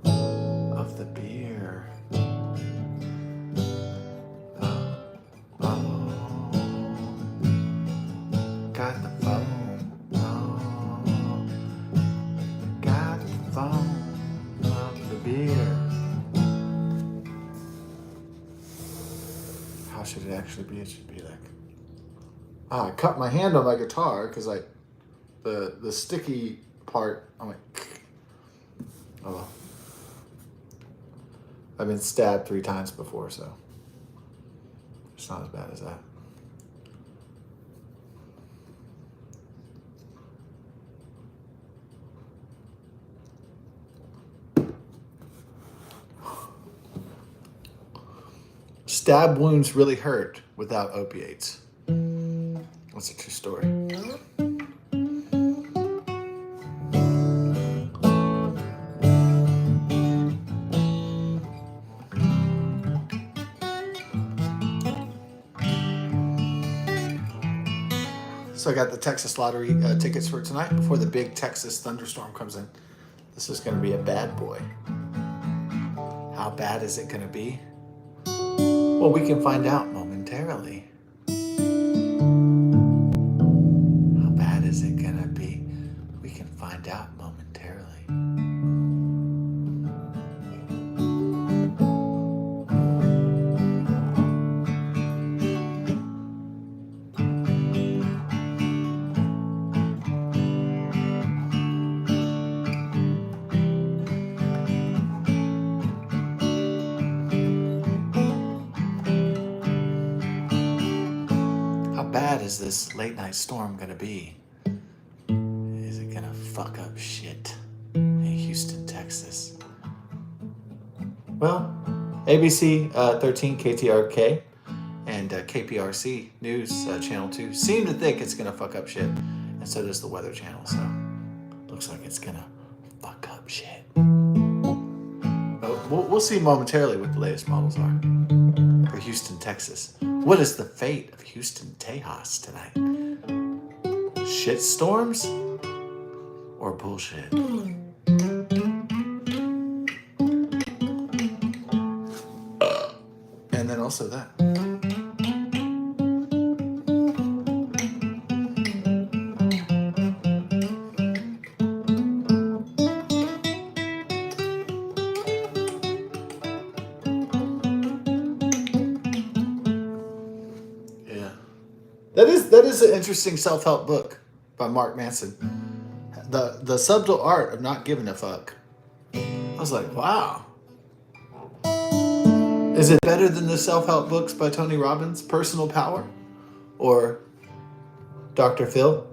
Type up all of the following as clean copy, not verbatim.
of the beer. Oh, oh, got the foam. Oh, got the foam of the beer. How should it actually be? It should be like, I cut my hand on my guitar because the sticky part, I'm like, oh well. I've been stabbed 3 times before, so it's not as bad as that. Stab wounds really hurt without opiates. That's a true story. So I got the Texas Lottery tickets for tonight before the big Texas thunderstorm comes in. This is going to be a bad boy. How bad is it going to be? Well, we can find out momentarily. How bad is it going to be? We can find out momentarily. How bad is this late night storm going to be? Is it going to fuck up shit in Houston, Texas? Well, ABC 13 KTRK and KPRC News Channel 2 seem to think it's going to fuck up shit. And so does the Weather Channel. So looks like it's going to fuck up shit. But we'll see momentarily what the latest models are for Houston, Texas. What is the fate of Houston, Tejas tonight? Shit storms or bullshit? And then also that. That is an interesting self-help book by Mark Manson. The subtle art of not giving a fuck. I was like, wow. Is it better than the self-help books by Tony Robbins, Personal Power, or Dr. Phil?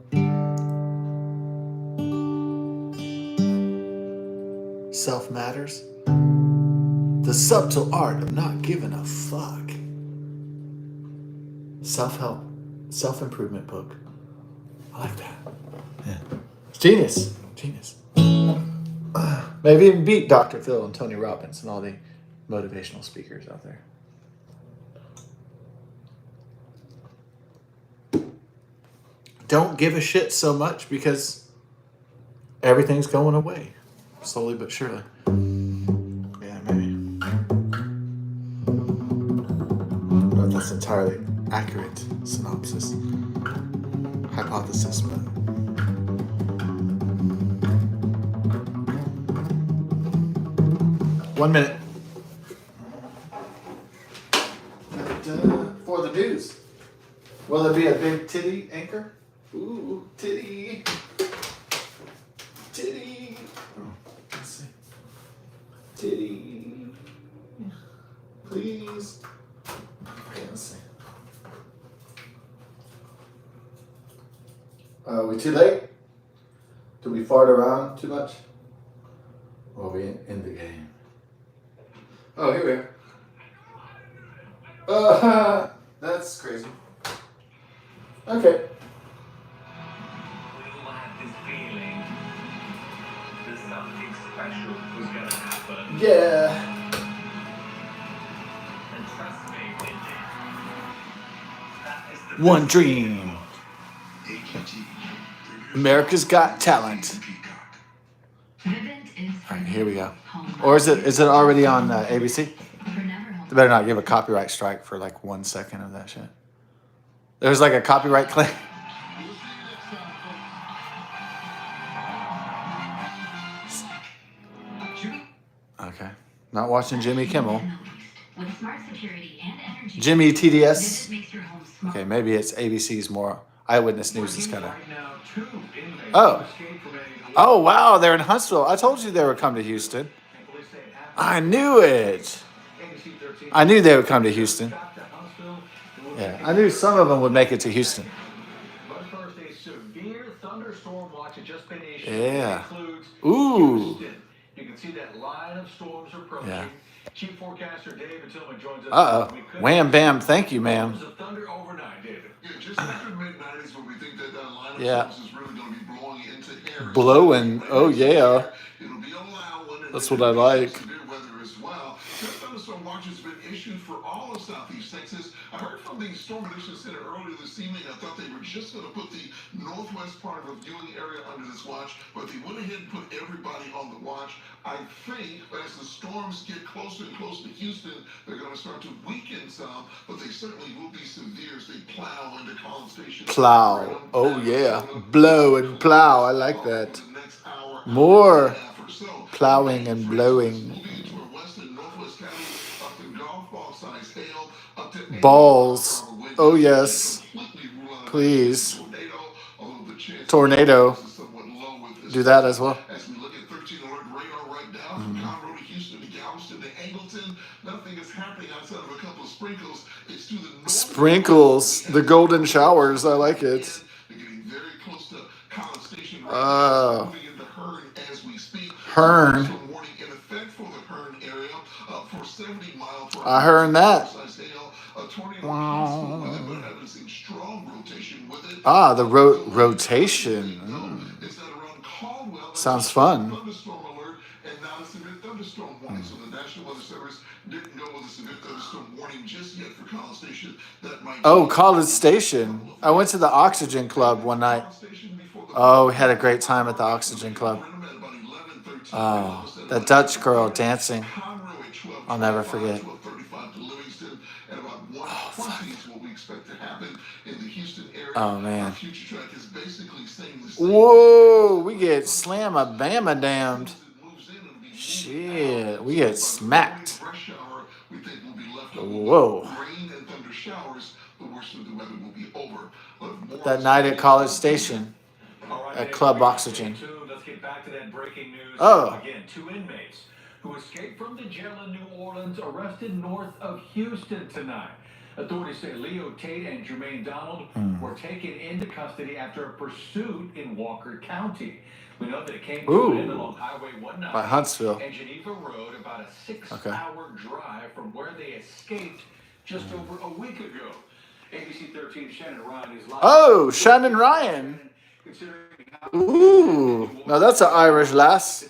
Self Matters. The subtle art of not giving a fuck. Self-help. Self-improvement book. I like that. Yeah. Genius. Maybe even beat Dr. Phil and Tony Robbins and all the motivational speakers out there. Don't give a shit so much because everything's going away. Slowly but surely. Yeah, maybe. But that's entirely accurate synopsis, hypothesis, but one minute. For the news, will there be a big titty anchor? Ooh, titty. Oh, let's see. Titty. Please. Okay, let's see. Are we too late? Do we fart around too much? Or are we in the game? Oh, here we are. That's crazy. Okay. We all had this feeling that something special was going to happen. Yeah. And trust me, it did. That is the One dream. America's Got Talent. The event is All right, here we go. Or is it already on ABC? They better not give a copyright strike for like 1 second of that shit. There's like a copyright claim. Okay. Not watching Jimmy Kimmel. Jimmy TDS. Okay, maybe it's ABC's more Eyewitness News is kind of. Oh. Oh, wow. They're in Huntsville. I told you they would come to Houston. I knew it. I knew they would come to Houston. Yeah, I knew some of them would make it to Houston. Yeah. Ooh. You can see that line of storms approaching. Yeah. Chief forecaster David Tillman joins us. Uh-oh. Wham, bam. Thank you, ma'am. Thunder overnight, David. Yeah, just after mid-90s when we think that line of storms is really going to be blowing into air. Blowing. Oh, yeah. It'll be a loud one. That's what I like. Severe weather as well. Thunderstorm watch has been issued for all of Southeast Texas. I heard from the Storm Prediction Center earlier this evening. I thought they were just going to put the northwest part of a viewing area under this watch, but they went ahead and put everybody on the watch. I think as the storms get closer and closer to Houston, they're going to start to weaken some, but they certainly will be severe as they plow into College Station. Plow. Oh, yeah. Blow and plow. I like that. More plowing and blowing. Balls. Oh, yes. Please. Tornado. Do that as well. As we look at 13 alert radar right now, from Conroe to Houston to Galveston to Angleton, nothing is happening outside of a couple of sprinkles. It's to the Sprinkles. The golden showers. I like it. They're getting very close to College Station right now. Moving into Hearn as we speak. Hearn. Warning in effect for the Hearn area for 70 miles per hour. I heard that. Wow. Strong rotation with it. Ah, the rotation. Sounds fun. Thunderstorm alert and not a severe thunderstorm warning. So the National Weather Service didn't go with a severe thunderstorm warning just yet for College Station. That might College Station. I went to the Oxygen Club one night. Oh, we had a great time at the Oxygen Club. Oh, that Dutch girl dancing. I'll never forget. Oh, fuck. Oh, man. Whoa, we get slam-a-bama damned. Shit, we get smacked. Whoa. That night at College Station at Club Oxygen. Let's get back to that breaking news. Oh. Again, 2 inmates who escaped from the jail in New Orleans arrested north of Houston tonight. Authorities say Leo Tate and Jermaine Donald were taken into custody after a pursuit in Walker County. We know that it came to an end along Highway 190 by Huntsville and Geneva Road, about a 6-hour drive from where they escaped just over a week ago. ABC 13 Shannon Ryan is live. Oh, Shannon Ryan. Ooh, now that's an Irish lass.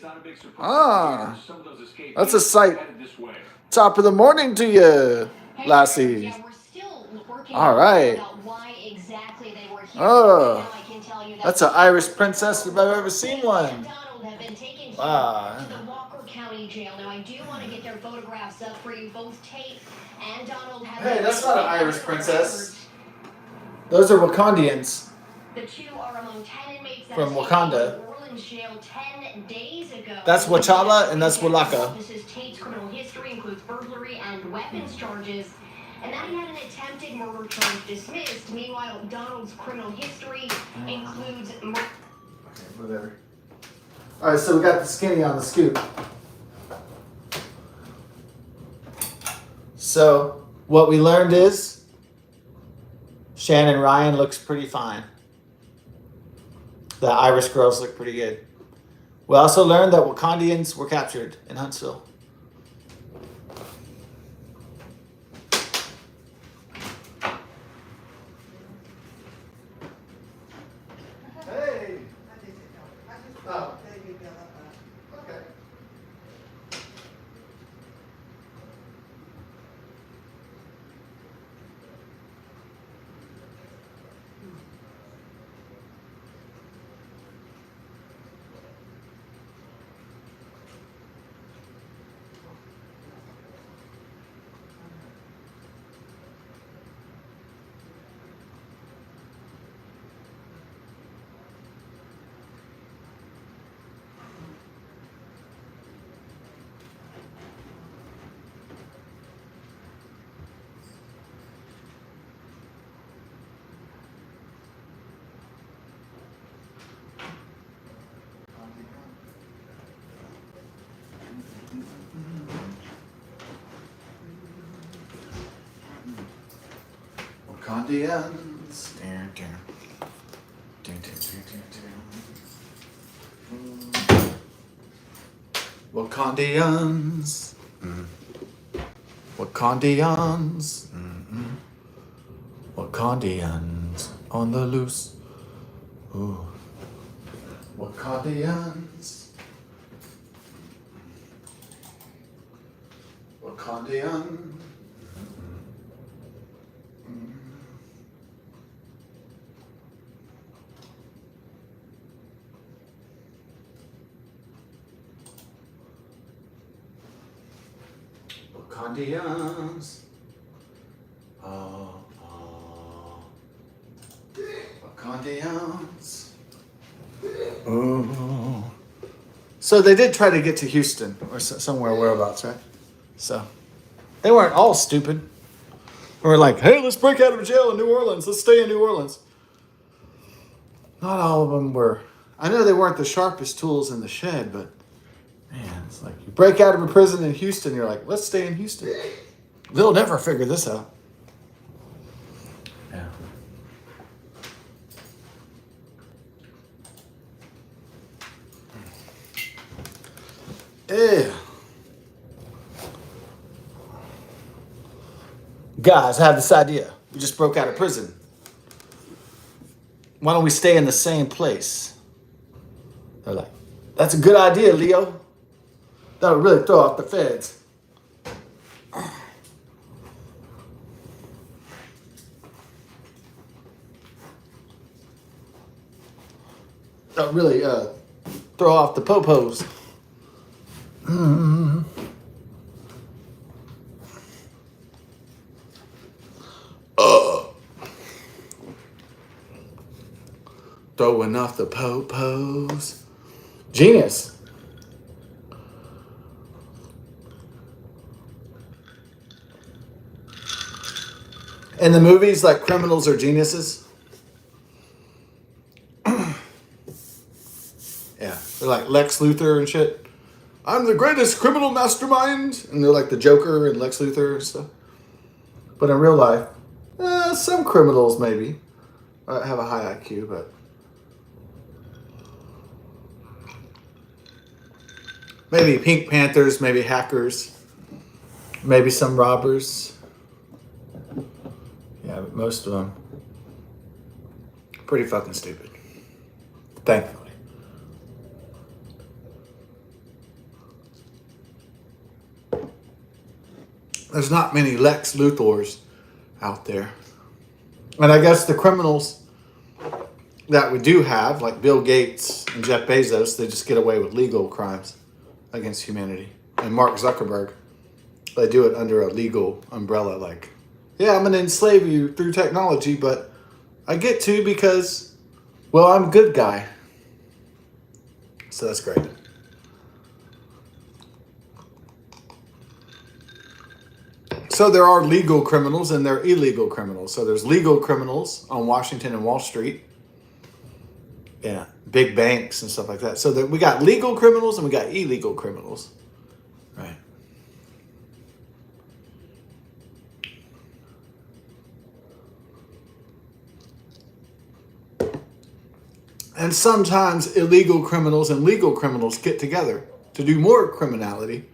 Ah, that's a sight. Top of the morning to you, lassie. All right. Oh, that's an Irish princess if I've ever seen one. Wow. To the Walker County Jail. Now, I do want to get their photographs up for you. Both Tate and Donald have. Hey, that's not an Irish princess. Those are Wakandians. The two are among 10 inmates from Wakanda. Orleans jail 10 days ago. That's Wachala and that's Walaka. Tate's criminal history includes burglary and weapons charges, and that he had an attempted murder charge dismissed. Meanwhile, Donald's criminal history includes. Okay, whatever. All right, so we got the skinny on the scoop. So what we learned is Shannon Ryan looks pretty fine. The Irish girls look pretty good. We also learned that Wakandians were captured in Huntsville. Hey! Oh. Okay. Wakandians. Wakandians. Wakandians. Wakandians on the loose. Ooh. Wakandians. Wakandian. Wakandians. Wakandians. Oh. So they did try to get to Houston or somewhere whereabouts, right? So they weren't all stupid. They were like, hey, let's break out of jail in New Orleans. Let's stay in New Orleans. Not all of them were. I know they weren't the sharpest tools in the shed, but man, it's like you break out of a prison in Houston, you're like, let's stay in Houston. They'll never figure this out. Yeah. Yeah. Guys, I have this idea. We just broke out of prison. Why don't we stay in the same place? They're like, that's a good idea, Leo. That would really throw off the feds. That would really throw off the popos. Throwing off the popos. Genius. In the movies, like criminals are geniuses. Yeah, they're like Lex Luthor and shit. I'm the greatest criminal mastermind. And they're like the Joker and Lex Luthor and stuff. But in real life, some criminals maybe have a high IQ, but maybe Pink Panthers, maybe hackers, maybe some robbers. Yeah, but most of them pretty fucking stupid. Thankfully. There's not many Lex Luthors out there. And I guess the criminals that we do have, like Bill Gates and Jeff Bezos, they just get away with legal crimes against humanity. And Mark Zuckerberg, they do it under a legal umbrella, like, yeah, I'm going to enslave you through technology, but I get to because, well, I'm a good guy. So that's great. So there are legal criminals and there are illegal criminals. So there's legal criminals on Washington and Wall Street. Yeah, big banks and stuff like that. So we got legal criminals and we got illegal criminals. Right. And sometimes illegal criminals and legal criminals get together to do more criminality.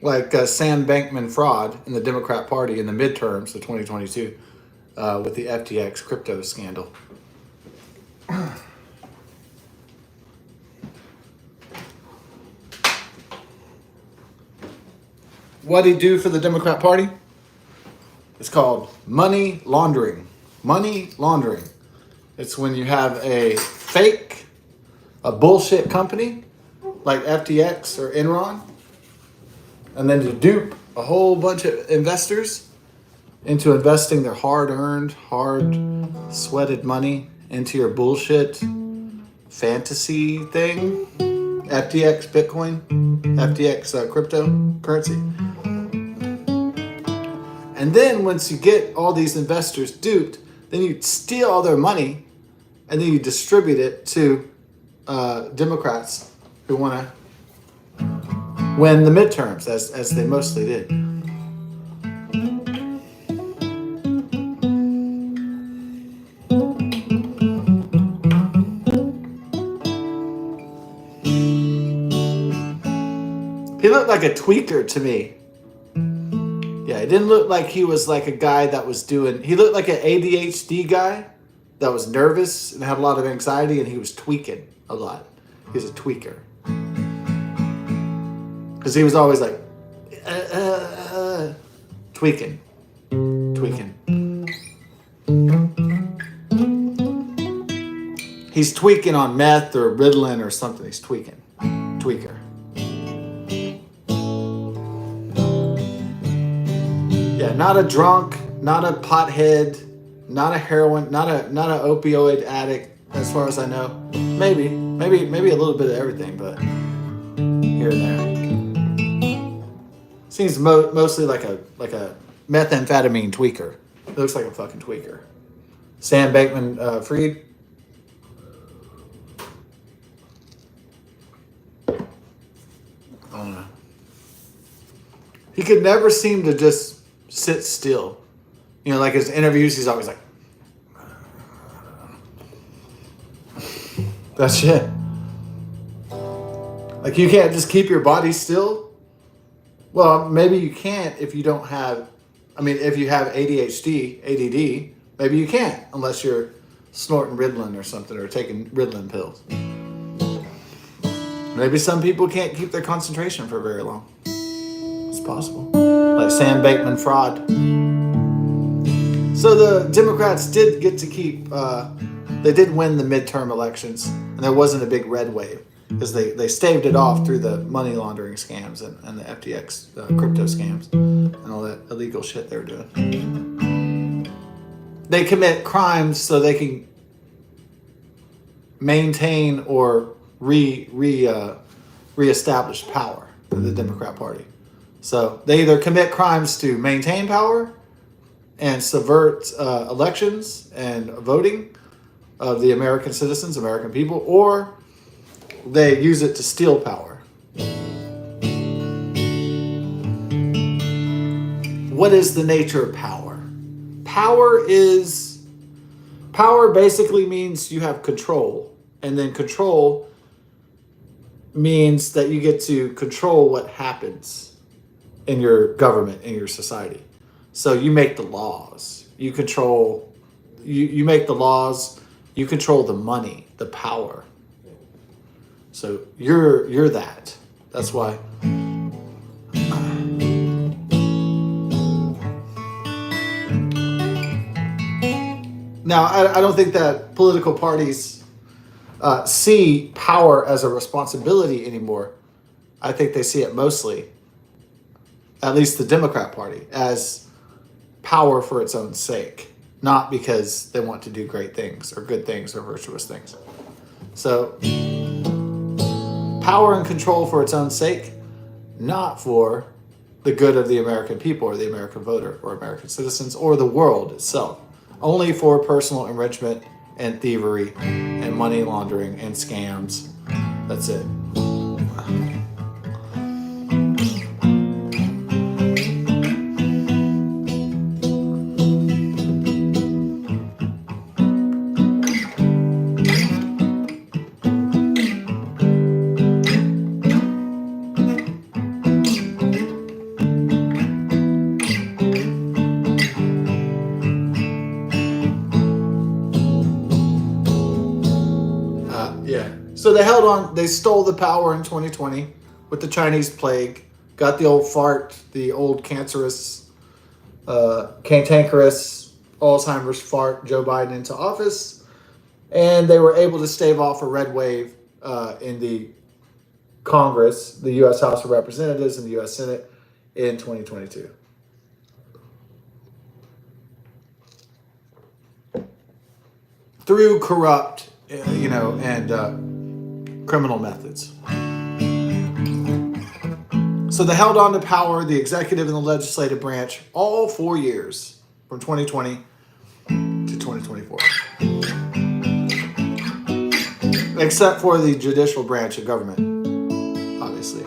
Like Sam Bankman-Fried in the Democrat Party in the midterms of 2022 with the FTX crypto scandal. What did he do for the Democrat Party? It's called money laundering. Money laundering. It's when you have a bullshit company like FTX or Enron, and then you dupe a whole bunch of investors into investing their hard-earned, hard-sweated money into your bullshit fantasy thing. FTX Bitcoin, FTX cryptocurrency. And then once you get all these investors duped, then you steal all their money and then you distribute it to Democrats who want to win the midterms, as they mostly did. He looked like a tweaker to me. Yeah, it didn't look like he was like a guy that was doing... He looked like an ADHD guy that was nervous and had a lot of anxiety, and he was tweaking a lot. He was a tweaker. Because he was always like... tweaking. He's tweaking on meth or Ritalin or something. He's tweaking. Tweaker. Yeah, not a drunk, not a pothead, not a heroin, not an opioid addict, as far as I know. Maybe a little bit of everything, but here and there. Seems mostly like a methamphetamine tweaker. It looks like a fucking tweaker. Sam Bankman-Fried. I don't know. He could never seem to just sit still. You know, like his interviews, he's always like, that shit. Like, you can't just keep your body still. Well, maybe you can't if you don't have, if you have ADHD, ADD, maybe you can't unless you're snorting Ritalin or something or taking Ritalin pills. Maybe some people can't keep their concentration for very long. It's possible. Like Sam Bankman-Fried. So the Democrats did get to keep, they did win the midterm elections, and there wasn't a big red wave because they staved it off through the money laundering scams and the FTX crypto scams and all that illegal shit they were doing. They commit crimes so they can maintain or reestablish power of the Democrat Party. So they either commit crimes to maintain power and subvert elections and voting of the American citizens, American people, or they use it to steal power. What is the nature of power? Power basically means you have control, and then control means that you get to control what happens in your government, in your society. So you make the laws. You control, you make the laws, you control the money, the power. So you're that. That's why. Now, I don't think that political parties see power as a responsibility anymore. I think they see it mostly, at least the Democrat Party, as power for its own sake, not because they want to do great things or good things or virtuous things. So, power and control for its own sake, not for the good of the American people or the American voter or American citizens or the world itself. Only for personal enrichment and thievery and money laundering and scams. That's it. So they held on, they stole the power in 2020 with the Chinese plague, got the old fart, the old cantankerous Alzheimer's fart, Joe Biden into office, and they were able to stave off a red wave in the Congress, the U.S. House of Representatives and the U.S. Senate in 2022. Through corrupt, and criminal methods. So they held on to power, the executive and the legislative branch, all 4 years from 2020 to 2024. Except for the judicial branch of government, obviously.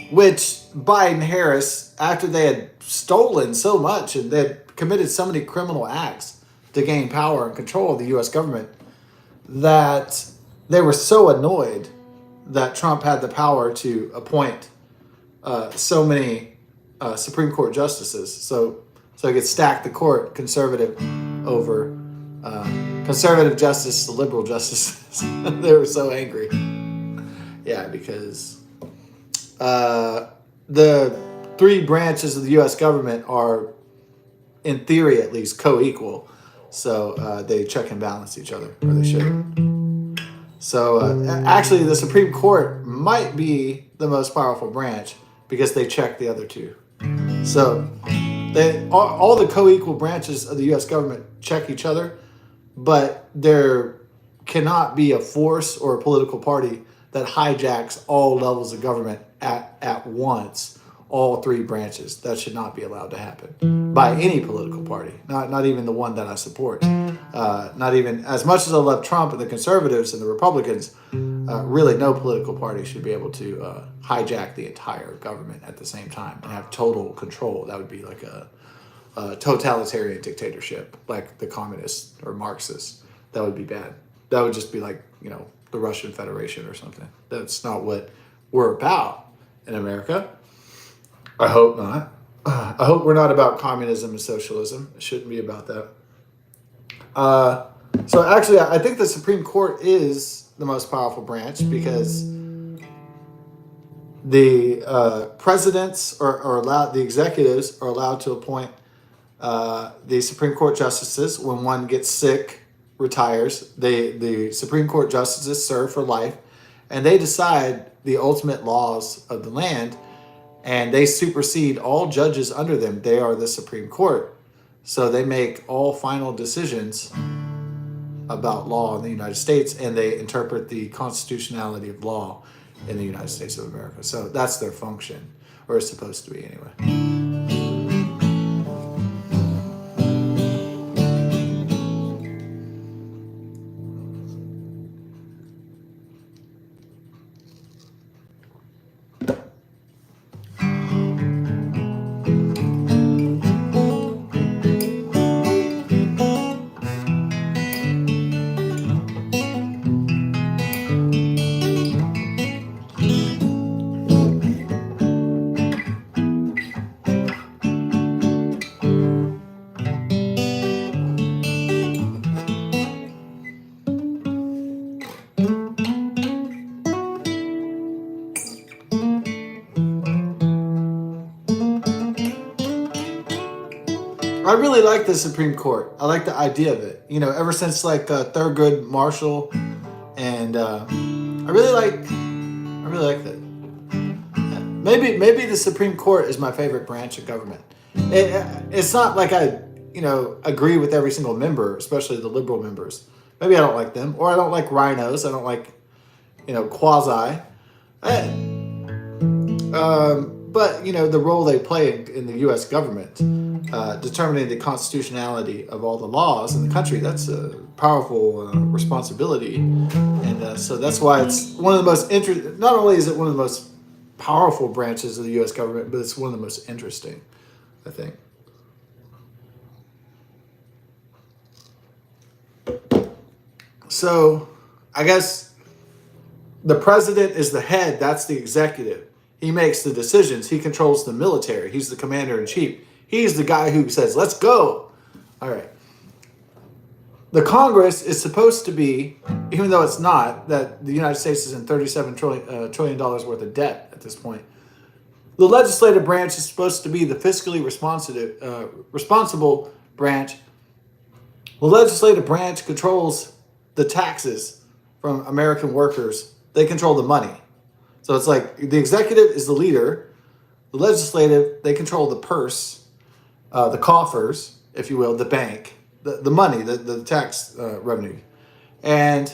Which Biden-Harris, after they had stolen so much and they had committed so many criminal acts, to gain power and control of the U.S. government that they were so annoyed that Trump had the power to appoint so many Supreme Court justices. So he could stack the court, conservative over conservative justice to liberal justices. They were so angry. Yeah, because the three branches of the U.S. government are, in theory at least, co-equal. So they check and balance each other, or they should. So actually, the Supreme Court might be the most powerful branch because they check the other two. So all the co-equal branches of the U.S. government check each other, but there cannot be a force or a political party that hijacks all levels of government at once, all three branches. That should not be allowed to happen by any political party, not even the one that I support. Not even, as much as I love Trump and the conservatives and the Republicans, really no political party should be able to hijack the entire government at the same time and have total control. That would be like a totalitarian dictatorship, like the communists or Marxists. That would be bad. That would just be like, the Russian Federation or something. That's not what we're about in America. I hope not. I hope we're not about communism and socialism. It shouldn't be about that. So actually, I think the Supreme Court is the most powerful branch because the presidents are allowed, the executives are allowed to appoint the Supreme Court justices. When one gets sick, retires, the Supreme Court justices serve for life, and they decide the ultimate laws of the land, and they supersede all judges under them. They are the Supreme Court. So they make all final decisions about law in the United States, and they interpret the constitutionality of law in the United States of America. So that's their function, or it's supposed to be anyway. I really like the Supreme Court. I like the idea of it. Ever since like Thurgood Marshall, and I really like that. Yeah. Maybe the Supreme Court is my favorite branch of government. It's not like I agree with every single member, especially the liberal members. Maybe I don't like them, or I don't like rhinos. I don't like quasi. But the role they play in the U.S. government, determining the constitutionality of all the laws in the country, that's a powerful responsibility, and so that's why it's one of the most interesting. Not only is it one of the most powerful branches of the U.S. government, but it's one of the most interesting, I think. So, I guess the president is the head. That's the executive. He makes the decisions. He controls the military. He's the commander-in-chief. He's the guy who says, let's go. All right. The Congress is supposed to be, even though it's not, that the United States is in $37 trillion worth of debt at this point. The legislative branch is supposed to be the fiscally responsible branch. The legislative branch controls the taxes from American workers. They control the money. So it's like the executive is the leader. The legislative, they control the purse, the coffers, if you will, the bank, the money, the tax revenue. And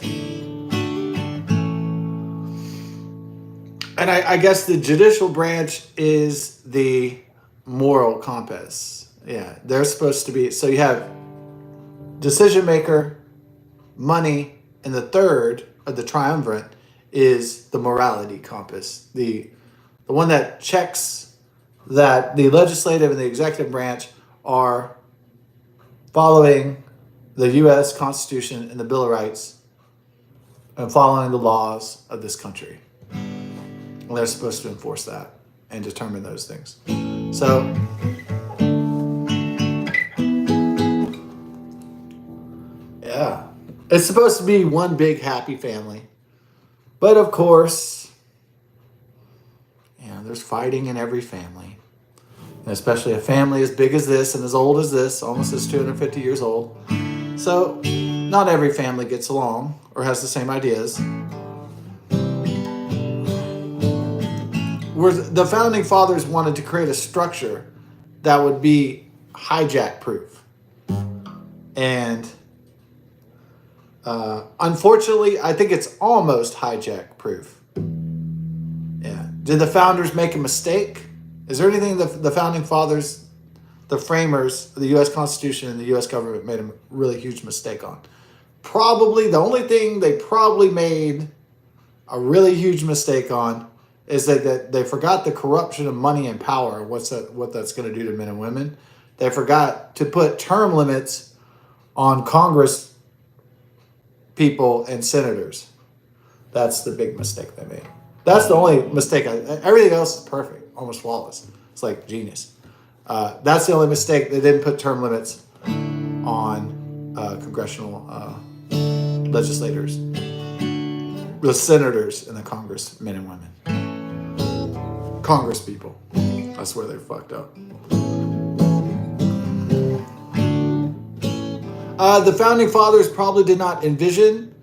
I guess the judicial branch is the moral compass. Yeah, they're supposed to be. So you have decision maker, money, and the third of the triumvirate is the morality compass, the one that checks that the legislative and the executive branch are following the U.S. Constitution and the Bill of Rights and following the laws of this country. And they're supposed to enforce that and determine those things. So, yeah. It's supposed to be one big happy family. But of course, there's fighting in every family. And especially a family as big as this and as old as this, almost as 250 years old. So, not every family gets along or has the same ideas. Where the founding fathers wanted to create a structure that would be hijack proof. And unfortunately, I think it's almost hijack proof. Yeah. Did the founders make a mistake? Is there anything the founding fathers, the framers of the U.S. Constitution and the U.S. government made a really huge mistake on? Probably the only thing they probably made a really huge mistake on is that they forgot the corruption of money and power, what that's going to do to men and women. They forgot to put term limits on Congress people and senators. That's the big mistake they made. That's the only mistake. Everything else is perfect, almost flawless. It's like genius. That's the only mistake. They didn't put term limits on congressional legislators, the senators and the Congress men and women. Congress people. That's where they fucked up. The founding fathers probably did not envision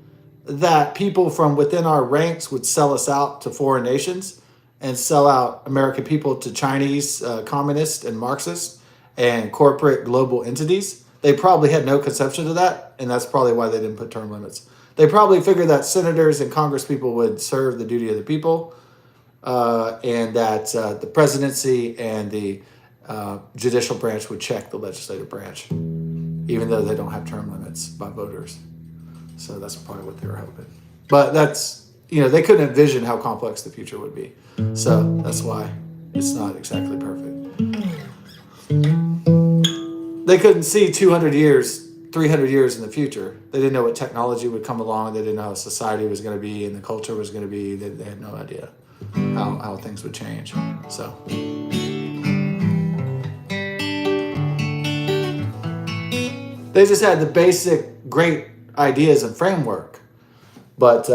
that people from within our ranks would sell us out to foreign nations and sell out American people to Chinese communists and Marxists and corporate global entities. They probably had no conception of that, and that's probably why they didn't put term limits. They probably figured that senators and Congress people would serve the duty of the people, and that the presidency and the judicial branch would check the legislative branch, even though they don't have term limits by voters. So that's probably what they were hoping. But that's, they couldn't envision how complex the future would be. So that's why it's not exactly perfect. They couldn't see 200 years, 300 years in the future. They didn't know what technology would come along. They didn't know how society was going to be and the culture was going to be. They had no idea how things would change. So they just had the basic great ideas and framework. But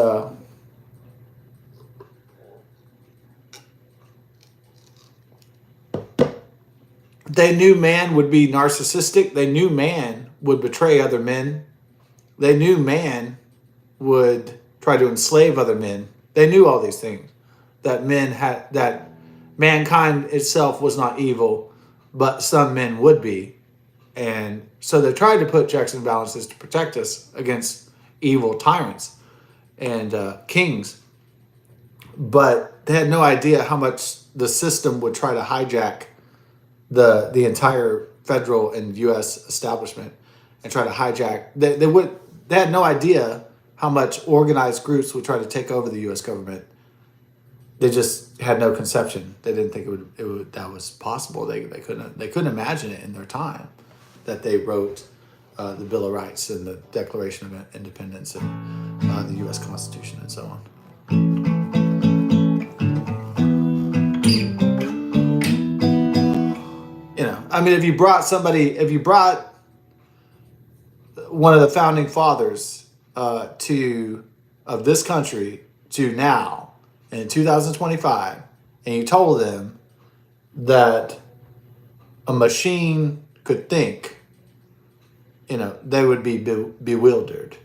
they knew man would be narcissistic. They knew man would betray other men. They knew man would try to enslave other men. They knew all these things. That mankind itself was not evil, but some men would be. And so they tried to put checks and balances to protect us against evil tyrants and kings. But they had no idea how much the system would try to hijack the entire federal and U.S. establishment and try to hijack. They had no idea how much organized groups would try to take over the U.S. government. They just had no conception. They didn't think that was possible. They couldn't imagine it in their time that they wrote the Bill of Rights and the Declaration of Independence and the U.S. Constitution and so on. If you brought one of the founding fathers of this country to now in 2025, and you told them that a machine could think, they would be bewildered.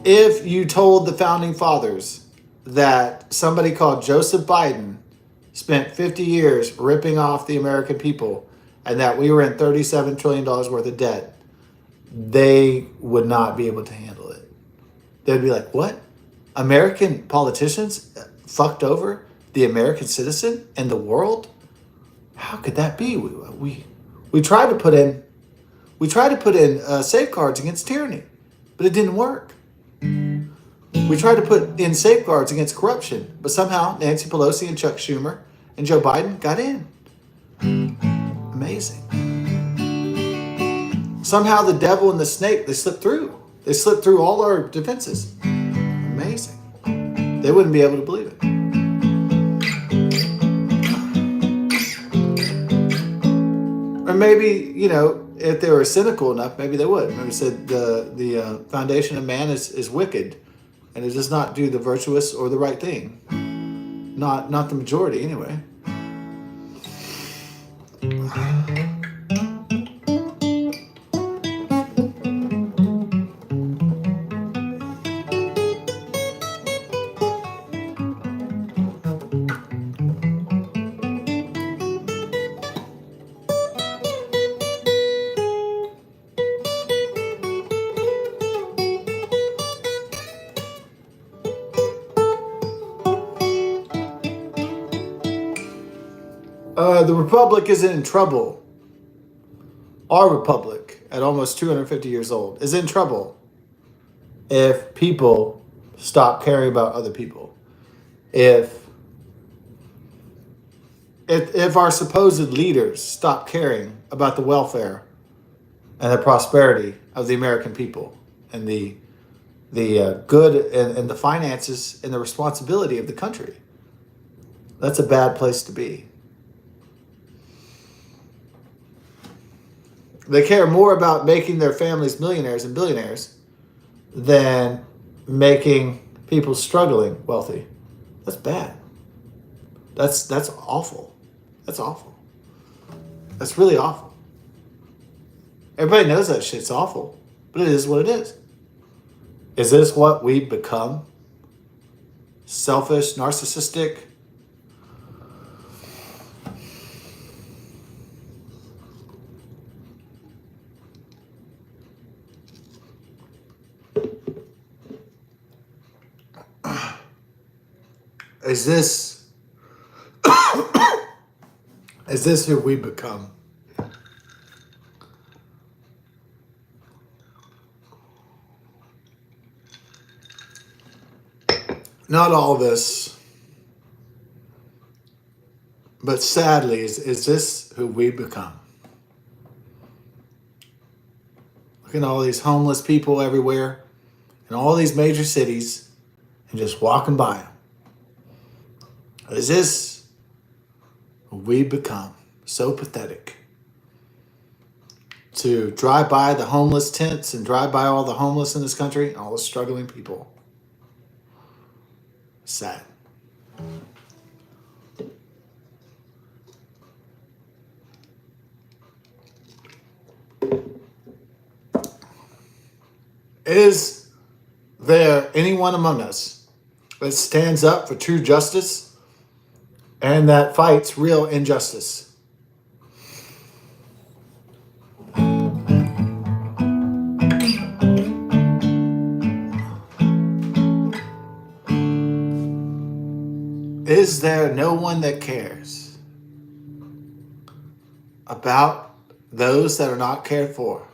If you told the founding fathers that somebody called Joseph Biden spent 50 years ripping off the American people and that we were in $37 trillion worth of debt, they would not be able to handle it. They'd be like, what? American politicians fucked over the American citizen and the world? How could that be? We tried to put in safeguards against tyranny, but it didn't work. We tried to put in safeguards against corruption, but somehow Nancy Pelosi and Chuck Schumer and Joe Biden got in. Amazing. Somehow the devil and the snake, they slipped through. They slipped through all our defenses. Amazing. They wouldn't be able to believe it. Or maybe, if they were cynical enough, maybe they would. Maybe said the foundation of man is wicked, and it does not do the virtuous or the right thing. Not the majority, anyway. The Republic is in trouble. Our Republic, at almost 250 years old, is in trouble if people stop caring about other people. If our supposed leaders stop caring about the welfare and the prosperity of the American people and the good and the finances and the responsibility of the country, that's a bad place to be. They care more about making their families millionaires and billionaires than making people struggling wealthy. That's bad. That's awful. That's awful. That's really awful. Everybody knows that shit's awful, but it is what it is. Is this what we've become? Selfish, narcissistic? Is this who we become? Not all this, but sadly, is this who we become? Look at all these homeless people everywhere in all these major cities and just walking by them. Is this who we become? So pathetic. To drive by the homeless tents and drive by all the homeless in this country and all the struggling people. Sad. Is there anyone among us that stands up for true justice and that fights real injustice? Is there no one that cares about those that are not cared for?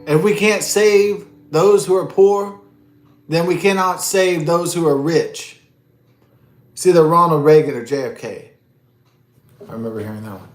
If we can't save those who are poor, then we cannot save those who are rich. It's either Ronald Reagan or JFK. I remember hearing that one.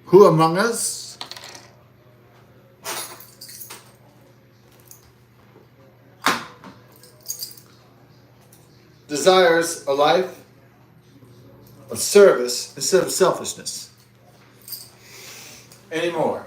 Who among us desires a life of service instead of selfishness anymore?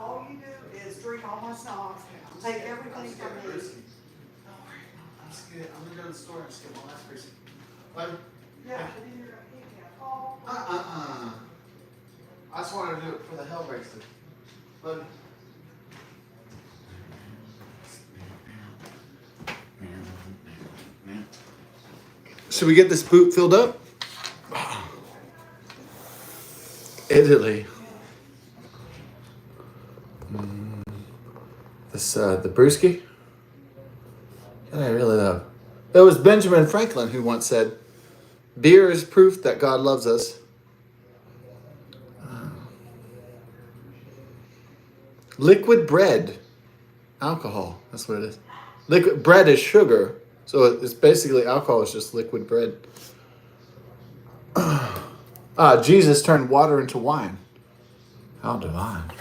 All you do is drink all my snobs, take everything from me. I'm just kidding. I'm gonna go to the store and just get one last person. Love you. Yeah, but then you're gonna give me a call. I just wanted to do it for the hell bracelet. Love you. Should we get this boot filled up? Italy. This the brewski. I really love. It was Benjamin Franklin who once said, "Beer is proof that God loves us." Liquid bread, alcohol. That's what it is. Liquid bread is sugar, so it's basically alcohol is just liquid bread. Jesus turned water into wine. How divine.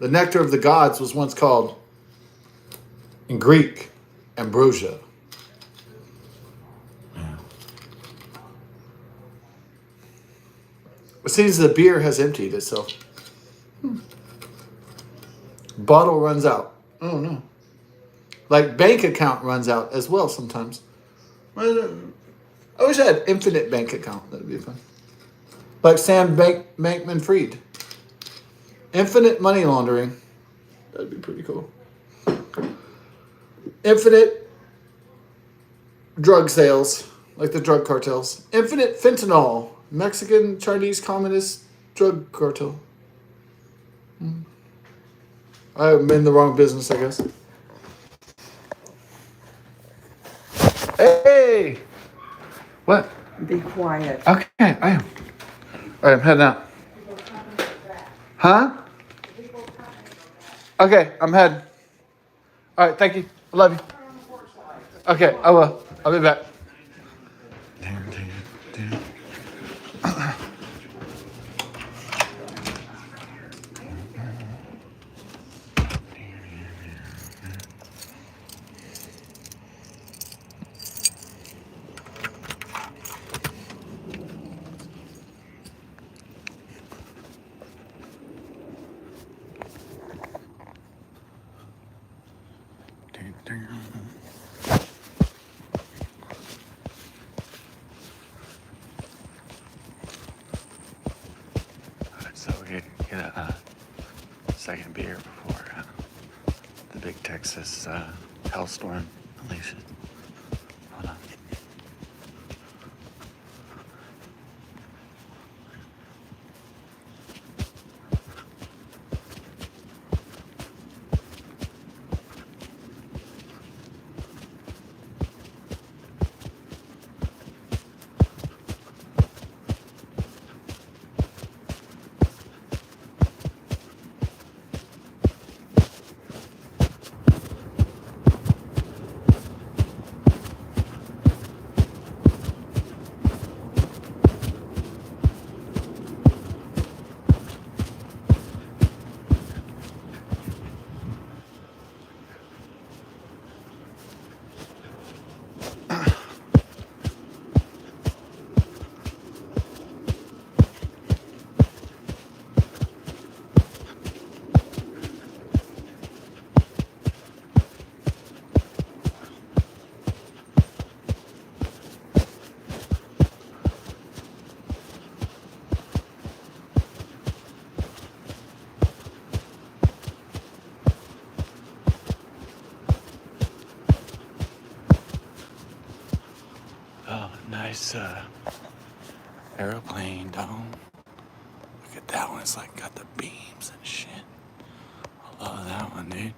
The nectar of the gods was once called, in Greek, ambrosia. Yeah. It seems the beer has emptied itself. Bottle runs out. Oh no. Like bank account runs out as well sometimes. I wish I had infinite bank account. That'd be fun. Like Sam Bankman-Fried. Infinite money laundering. That'd be pretty cool. Infinite drug sales, like the drug cartels. Infinite fentanyl. Mexican, Chinese, communist drug cartel. I'm in the wrong business, I guess. Hey! What? Be quiet. Okay, I am. All right, I'm heading out. Huh? Okay, I'm heading. All right, thank you. I love you. Okay, I will. I'll be back. So we get a second beer before the big Texas hellstorm unleashes. Hold on. nice aeroplane dome. Look at that one. It's like got the beams and shit. I love that one, dude.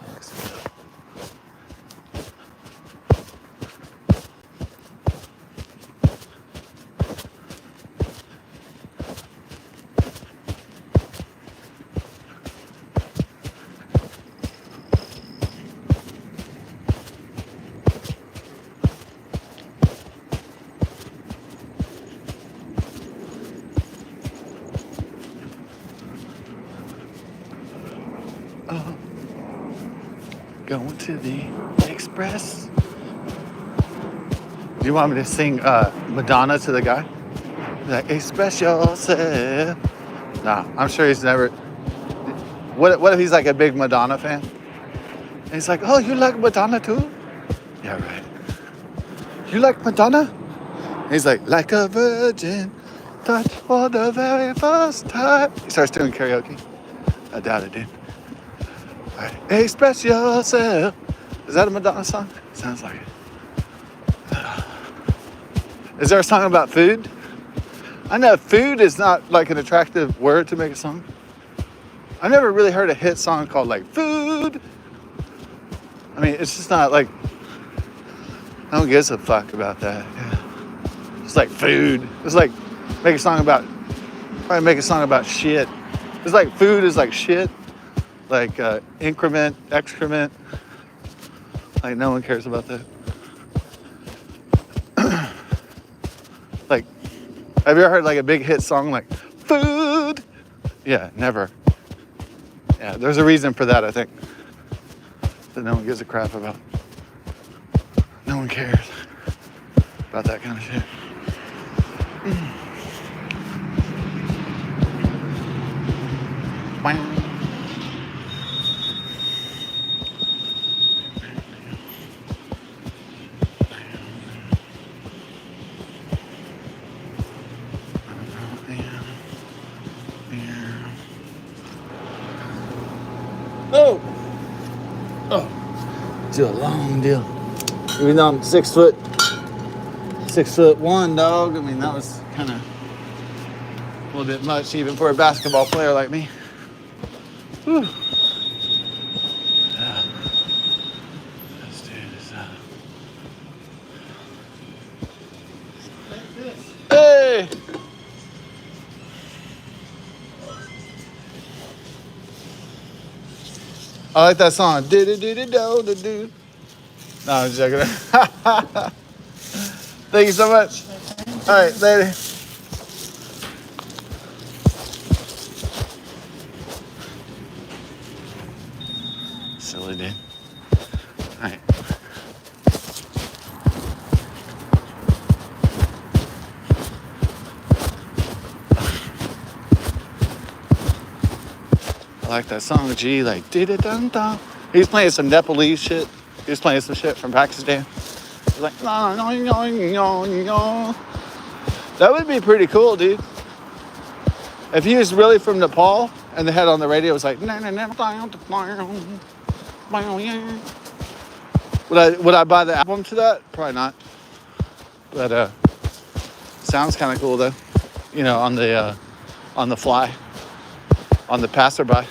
That looks good. Oh, going to the Express. Do you want me to sing Madonna to the guy? Like, express yourself. Nah, I'm sure he's never. What if he's like a big Madonna fan? And he's like, oh, you like Madonna too? Yeah, right. You like Madonna? And he's like a virgin, touch for the very first time. He starts doing karaoke. I doubt it, dude. All right. Express yourself. Is that a Madonna song? Sounds like it. Is there a song about food? I know food is not like an attractive word to make a song. I've never really heard a hit song called like food. I mean, it's just not like, no one gives a fuck about that. Yeah. It's like food. It's like, probably make a song about shit. It's like food is like shit. Like increment, excrement. Like no one cares about that. Like, have you ever heard like a big hit song like food? Yeah, never. Yeah, there's a reason for that, I think. That no one gives a crap about. No one cares about that kind of shit. Wow. Oh! Oh! Do a long deal. Even though I'm 6'1", dog. I mean, that was kind of a little bit much even for a basketball player like me. Whew. Yeah. This dude is Hey! I like that song. Do-do-do-do-do-do-do. No, I'm just joking. Thank you so much. All right, later. Silly dude. All right. I like that song, G, like, dee-da-dun-dun. He's playing some Nepalese shit. He was playing some shit from Pakistan. He's like, no, no, no, no, no. That would be pretty cool, dude. If he was really from Nepal and the head on the radio was like, would I buy the album to that? Probably not. But sounds kind of cool though. You know, on the fly, on the passerby,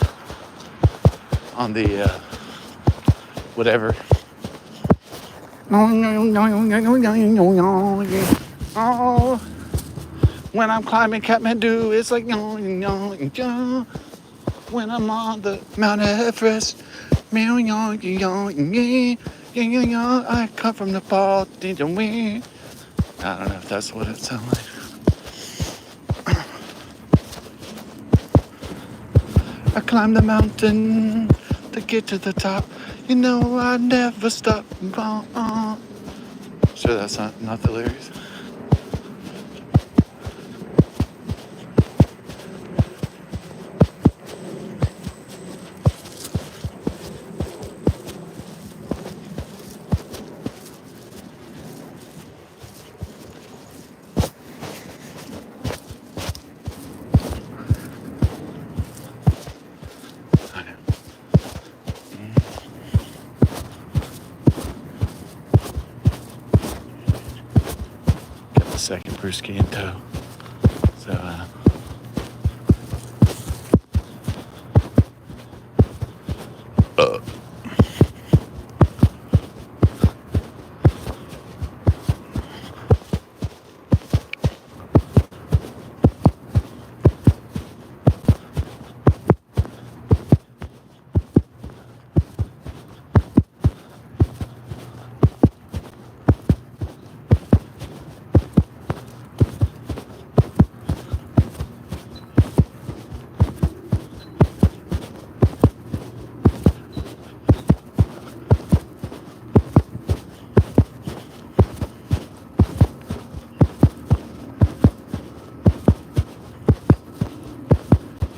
on the whatever. Oh, when I'm climbing Kathmandu, it's like when I'm on the Mount Everest, I come from Nepal. I don't know if that's what it sounds like. I climb the mountain to get to the top. You know I never stop. Sure, that's not the lyrics. brewski in tow. So,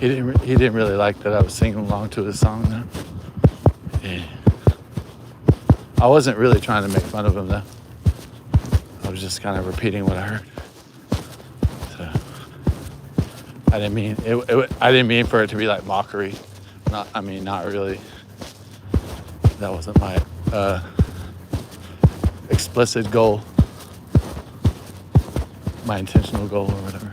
he didn't really like that I was singing along to his song though. Yeah. I wasn't really trying to make fun of him though. I was just kind of repeating what I heard. So I didn't mean I didn't mean for it to be like mockery. Not really. That wasn't my explicit goal. My intentional goal or whatever.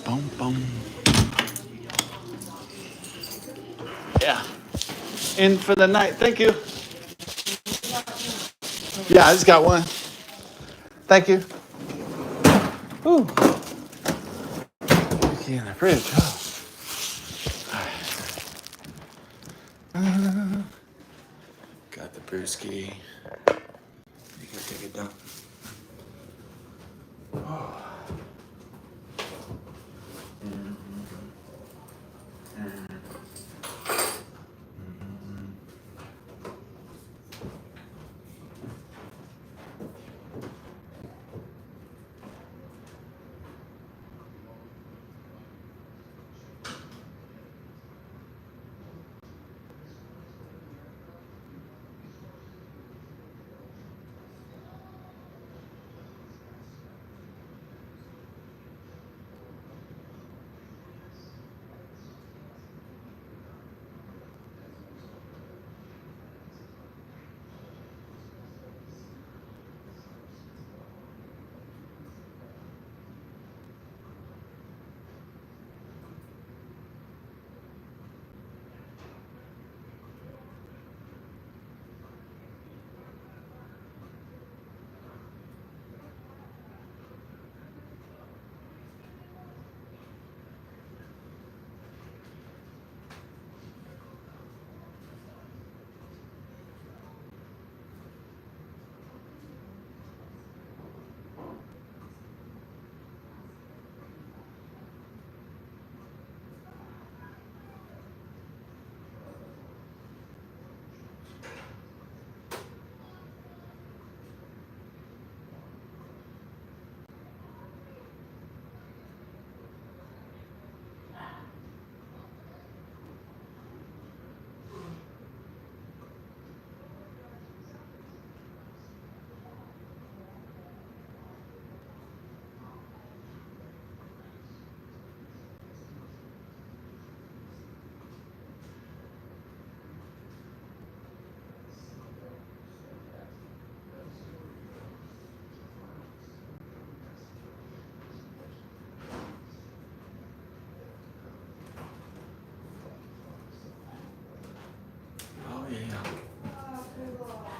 Boom, boom. Yeah. In for the night. Thank you. Yeah, I just got one. Thank you. Ooh. Key in the fridge. Oh. Got the brewski. You can take a dump. Oh.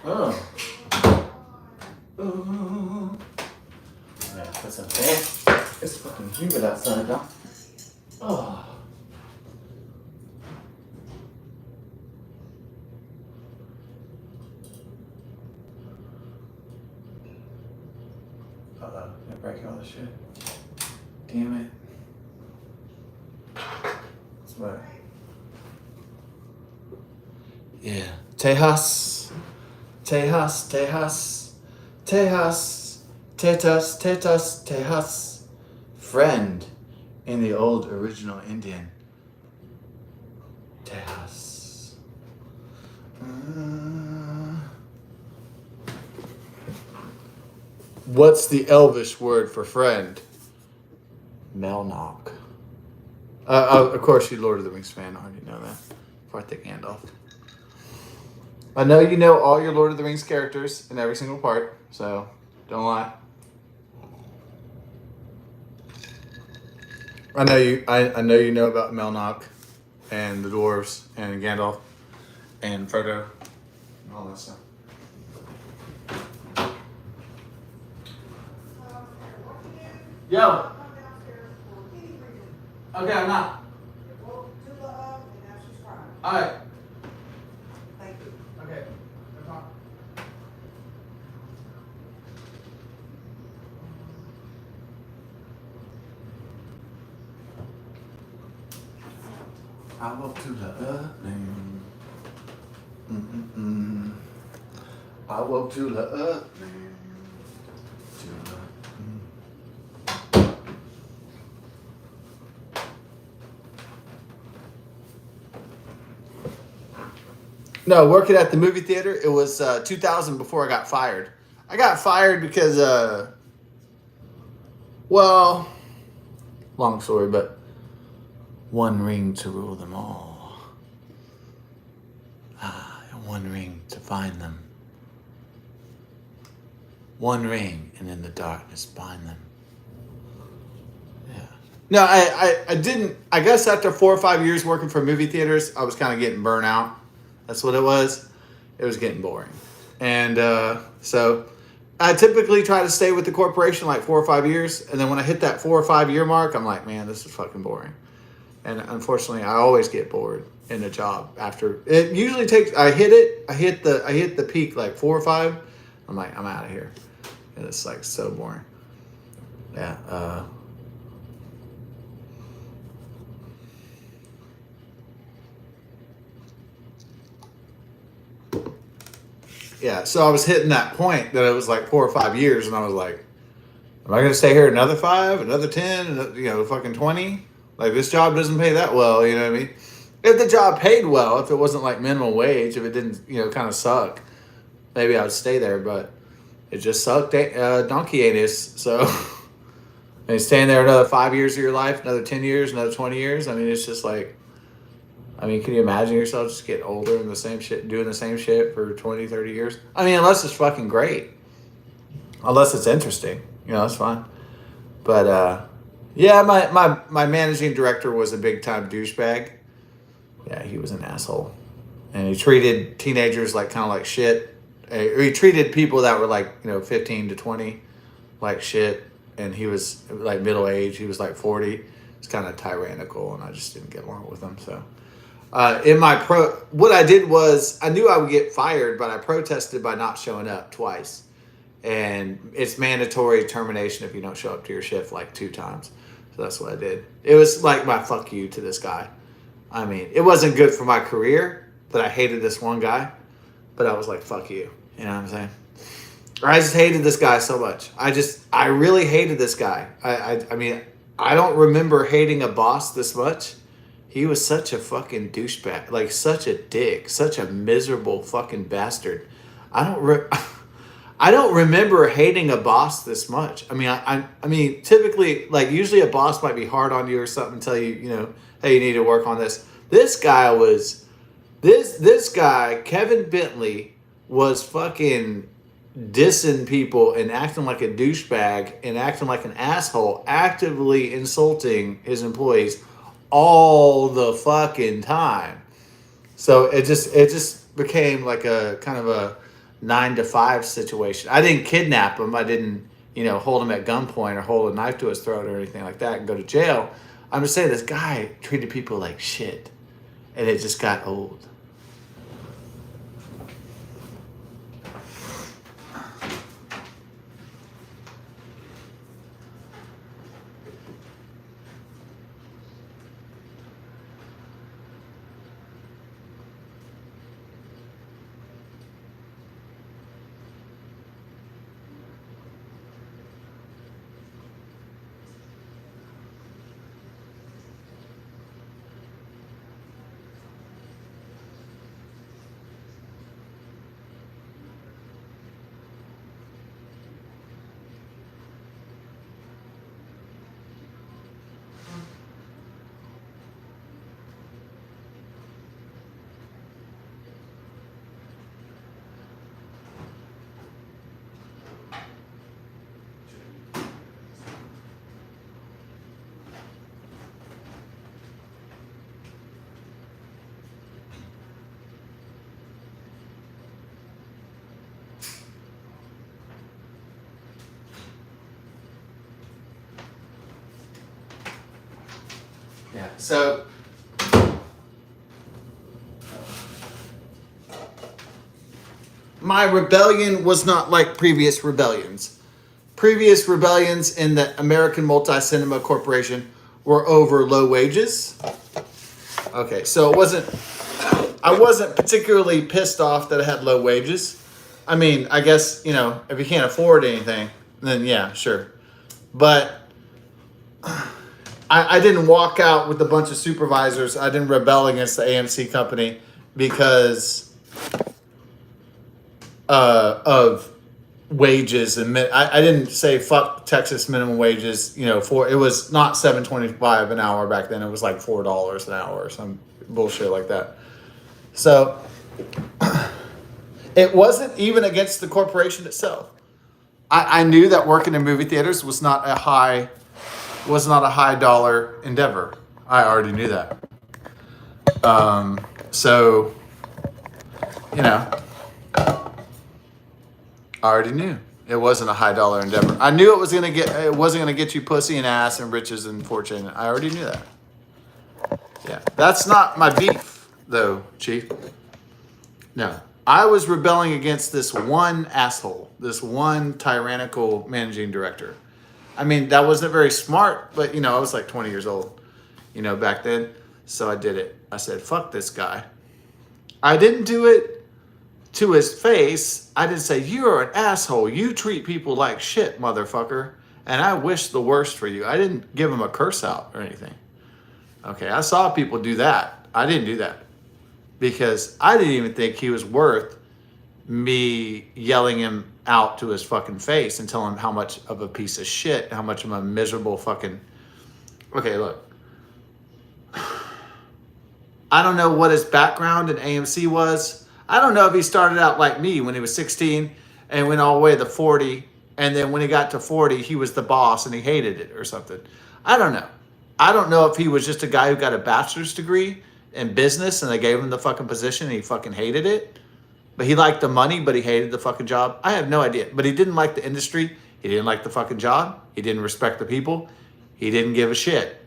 Oh. Oh. Yeah, that's a fan. It's fucking humid outside, though. Oh. Uh-oh, I break all this shit. Damn it. That's what. Yeah. Tejas. Tejas. Tejas. Tejas. Tetas. Tetas. Tejas. Friend in the old original Indian. Tejas. What's the Elvish word for friend? Melnock. Of course, you Lord of the Rings fan already know that. Before I think Gandalf. I know you know all your Lord of the Rings characters in every single part, so don't lie. I know you. I know you know about Melnock, and the dwarves, and Gandalf, and Frodo, and all that stuff. Yo. Come downstairs for any reason. Okay, I'm not. You woke Tula up and now she's crying. All right. Thank you. Okay. No problem. I woke to the opening. I woke to the opening. No, working at the movie theater, it was 2000 before I got fired. I got fired because, well, long story, but one ring to rule them all. And one ring to find them. One ring, and in the darkness bind them. Yeah. No, I didn't. I guess after 4 or 5 years working for movie theaters, I was kind of getting burnt out. That's what it was. It was getting boring. And so I typically try to stay with the corporation like 4 or 5 years. And then when I hit that 4 or 5 year mark, I'm like, man, this is fucking boring. And unfortunately, I always get bored in a job after. It usually takes, I hit the peak like 4 or 5. I'm like, I'm out of here. And it's like so boring. Yeah. Yeah, so I was hitting that point that it was like 4 or 5 years, and I was like, am I going to stay here another 5, another 10, fucking 20? Like, this job doesn't pay that well, you know what I mean? If the job paid well, if it wasn't like minimum wage, if it didn't, kind of suck, maybe I would stay there, but it just sucked donkey anus, so... and staying there another 5 years of your life, another 10 years, another 20 years, I mean, it's just like... I mean, can you imagine yourself just getting older and the same shit, doing the same shit for 20, 30 years? I mean, unless it's fucking great. Unless it's interesting. That's fine. But, yeah, my managing director was a big-time douchebag. Yeah, he was an asshole. And he treated teenagers like kind of like shit. Or he treated people that were like, 15 to 20 like shit. And he was like middle-aged. He was like 40. It's kind of tyrannical, and I just didn't get along with him, so... what I did was I knew I would get fired, but I protested by not showing up twice. And it's mandatory termination if you don't show up to your shift like 2 times. So that's what I did. It was like my fuck you to this guy. I mean, it wasn't good for my career that I hated this one guy, but I was like, fuck you. You know what I'm saying? Or I just hated this guy so much. I really hated this guy. I mean, I don't remember hating a boss this much. He was such a fucking douchebag, like such a dick, such a miserable fucking bastard. I don't remember hating a boss this much. I mean, I mean, typically, like usually a boss might be hard on you or something, tell you, hey, you need to work on this. This guy, Kevin Bentley, was fucking dissing people and acting like a douchebag and acting like an asshole, actively insulting his employees all the fucking time. So it just became like a kind of a 9 to 5 situation. I didn't kidnap him. I didn't, hold him at gunpoint or hold a knife to his throat or anything like that and go to jail. I'm just saying this guy treated people like shit, and it just got old. Yeah. So my rebellion was not like previous rebellions. Previous rebellions in the American Multi-Cinema Corporation were over low wages. Okay, so I wasn't particularly pissed off that I had low wages. I mean, I guess, if you can't afford anything, then yeah, sure. But I didn't walk out with a bunch of supervisors. I didn't rebel against the AMC company because of wages. And I didn't say fuck Texas minimum wages, for it was not $7.25 an hour back then. It was like $4 an hour or some bullshit like that. So it wasn't even against the corporation itself. I knew that working in movie theaters was not a high dollar endeavor. I already knew that. So, I already knew it wasn't a high dollar endeavor. I knew it wasn't gonna get you pussy and ass and riches and fortune. I already knew that. Yeah, that's not my beef, though, Chief. No, I was rebelling against this one asshole, this one tyrannical managing director. I mean, that wasn't very smart, but, I was like 20 years old, back then. So I did it. I said, fuck this guy. I didn't do it to his face. I didn't say, you're an asshole. You treat people like shit, motherfucker. And I wish the worst for you. I didn't give him a curse out or anything. Okay, I saw people do that. I didn't do that because I didn't even think he was worth me yelling him out to his fucking face and telling him how much of a piece of shit, how much of a miserable fucking... Okay, look. I don't know what his background in AMC was. I don't know if he started out like me when he was 16 and went all the way to 40, and then when he got to 40, he was the boss and he hated it or something. I don't know. I don't know if he was just a guy who got a bachelor's degree in business and they gave him the fucking position and he fucking hated it. But he liked the money, but he hated the fucking job. I have no idea. But he didn't like the industry. He didn't like the fucking job. He didn't respect the people. He didn't give a shit.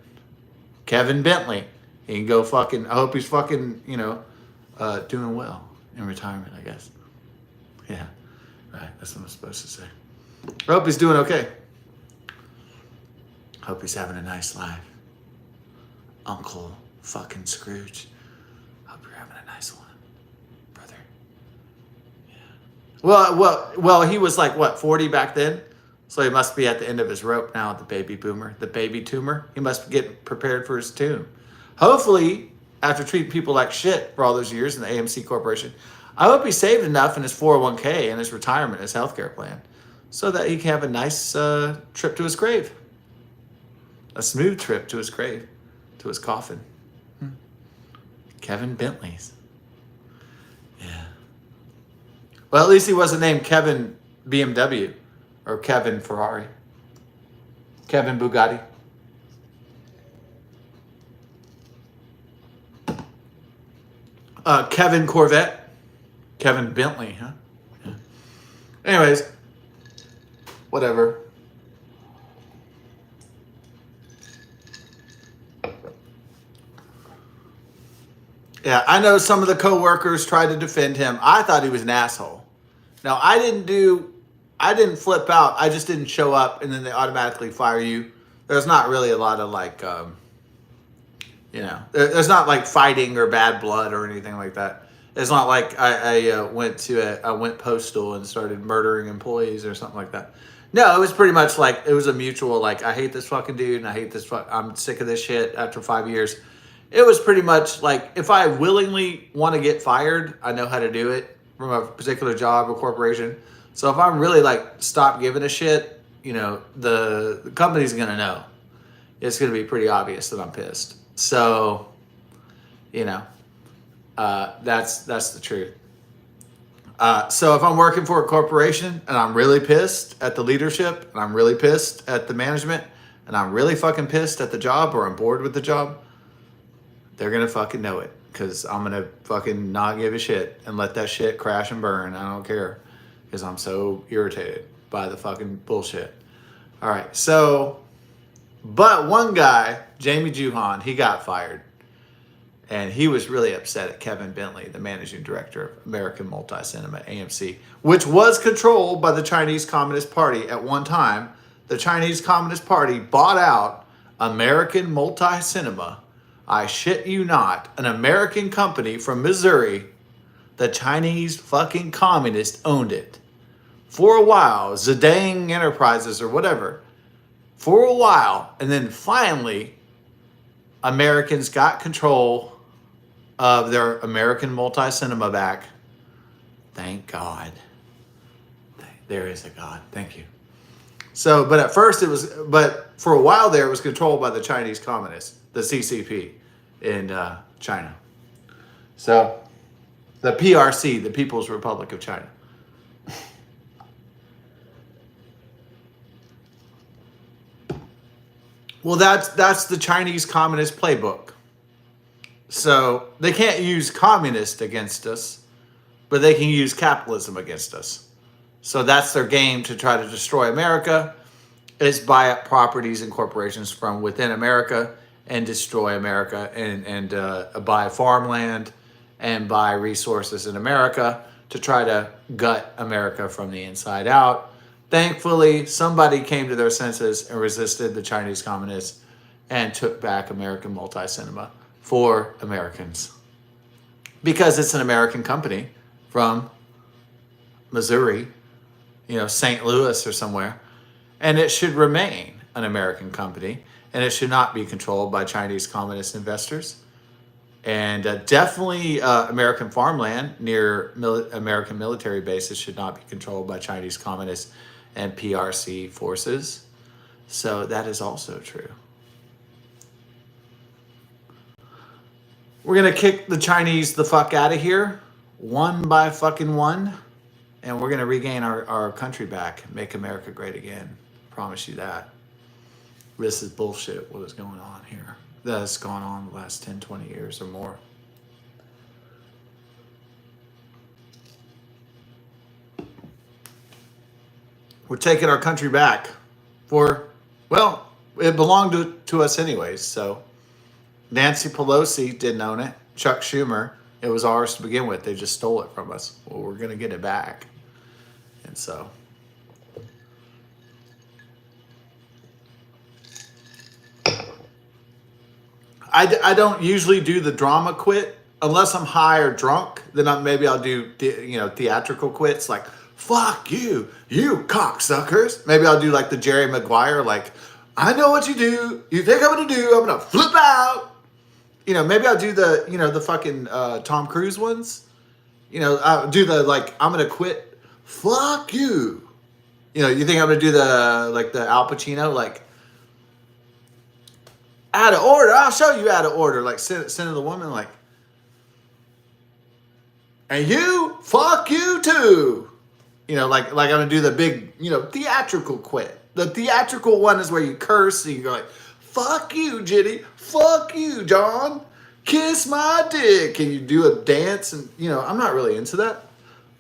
Kevin Bentley. He can go fucking... I hope he's fucking, doing well in retirement, I guess. Yeah. Right. That's what I'm supposed to say. I hope he's doing okay. Hope he's having a nice life. Uncle fucking Scrooge. Hope you're having a nice one, brother. Yeah. Well, he was like, what, 40 back then? So he must be at the end of his rope now, the baby boomer, the baby tumor. He must get prepared for his tomb. Hopefully, after treating people like shit for all those years in the AMC Corporation, I hope he saved enough in his 401k and his retirement, his healthcare plan, so that he can have a nice trip to his grave. A smooth trip to his grave, to his coffin. Kevin Bentley's. Yeah. Well, at least he wasn't named Kevin BMW or Kevin Ferrari. Kevin Bugatti. Kevin Corvette. Kevin Bentley, huh? Yeah. Anyways, whatever. Yeah, I know some of the coworkers tried to defend him. I thought he was an asshole. Now, I didn't flip out. I just didn't show up, and then they automatically fire you. There's not really a lot of like, there's not like fighting or bad blood or anything like that. It's not like I went postal and started murdering employees or something like that. No, it was pretty much like it was a mutual like I hate this fucking dude and I hate this I'm sick of this shit after 5 years. It was pretty much like if I willingly want to get fired, I know how to do it from a particular job or corporation. So if I'm really like stop giving a shit, the company's gonna know. It's gonna be pretty obvious that I'm pissed. So, that's the truth. So if I'm working for a corporation and I'm really pissed at the leadership and I'm really pissed at the management and I'm really fucking pissed at the job or I'm bored with the job, they're going to fucking know it because I'm going to fucking not give a shit and let that shit crash and burn. I don't care because I'm so irritated by the fucking bullshit. All right. So, but one guy, Jamie Juhan, he got fired. And he was really upset at Kevin Bentley, the managing director of American Multi-Cinema, AMC, which was controlled by the Chinese Communist Party at one time. The Chinese Communist Party bought out American Multi-Cinema. I shit you not, an American company from Missouri. The Chinese fucking communists owned it. For a while, Zedang Enterprises or whatever. For a while. And then finally, Americans got control of their American Multi-Cinema back. Thank God. There is a God. Thank you. So, but at first but for a while there, it was controlled by the Chinese communists, the CCP in China. So, the PRC, the People's Republic of China. Well, that's the Chinese Communist playbook. So they can't use communist against us, but they can use capitalism against us. So that's their game to try to destroy America, is buy up properties and corporations from within America and destroy America and buy farmland and buy resources in America to try to gut America from the inside out. Thankfully, somebody came to their senses and resisted the Chinese communists and took back American Multi-Cinema for Americans. Because it's an American company from Missouri, St. Louis or somewhere. And it should remain an American company. And it should not be controlled by Chinese communist investors. And definitely American farmland near American military bases should not be controlled by Chinese communists and PRC forces. So that is also true. We're going to kick the Chinese the fuck out of here, one by fucking one. And we're going to regain our country back and make America great again. Promise you that. This is bullshit, what is going on here. That's gone on the last 10, 20 years or more. We're taking our country back it belonged to us anyways, so. Nancy Pelosi didn't own it. Chuck Schumer, it was ours to begin with. They just stole it from us. Well, we're going to get it back. And so. I don't usually do the drama quit unless I'm high or drunk. Then maybe I'll do theatrical quits like, fuck you, you cocksuckers. Maybe I'll do like the Jerry Maguire, like, I know what you do. You think I'm going to do. I'm going to flip out. Maybe I'll do the fucking Tom Cruise ones. I'll do the, like, I'm going to quit. Fuck you. You think I'm going to do the Al Pacino, like, out of order. I'll show you out of order. Like, send to the woman, like, and you, fuck you too. Like I'm going to do the big, theatrical quit. The theatrical one is where you curse and you go like, fuck you, Jenny. Fuck you, John. Kiss my dick. And you do a dance and, I'm not really into that.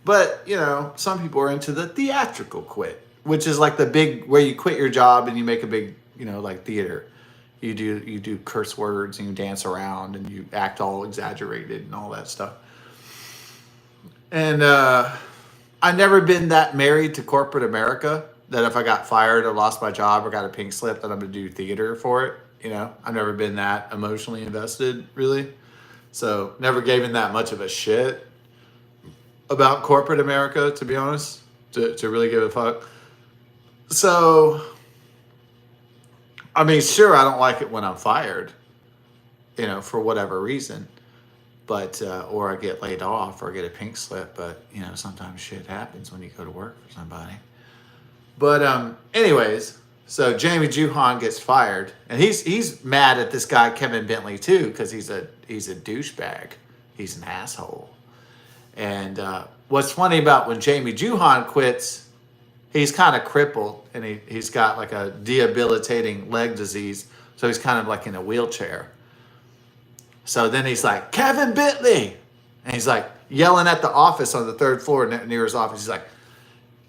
But, you know, some people are into the theatrical quit, which is like the big, where you quit your job and you make a big, you know, like theater. You do curse words and you dance around and you act all exaggerated and all that stuff. And I've never been that married to corporate America that if I got fired or lost my job or got a pink slip that I'm going to do theater for it. You know, I've never been that emotionally invested, really. So never gave in that much of a shit about corporate America, to be honest, to really give a fuck. So, I mean, sure, I don't like it when I'm fired, you know, for whatever reason. But, or I get laid off or I get a pink slip. But, you know, sometimes shit happens when you go to work for somebody. But, anyways, so Jamie Juhan gets fired. And he's mad at this guy, Kevin Bentley, too, because he's a douchebag. He's an asshole. And what's funny about when Jamie Juhan quits, he's kind of crippled and he's got like a debilitating leg disease. So he's kind of like in a wheelchair. So then he's like, Kevin Bentley. And he's like yelling at the office on the third floor near his office. He's like,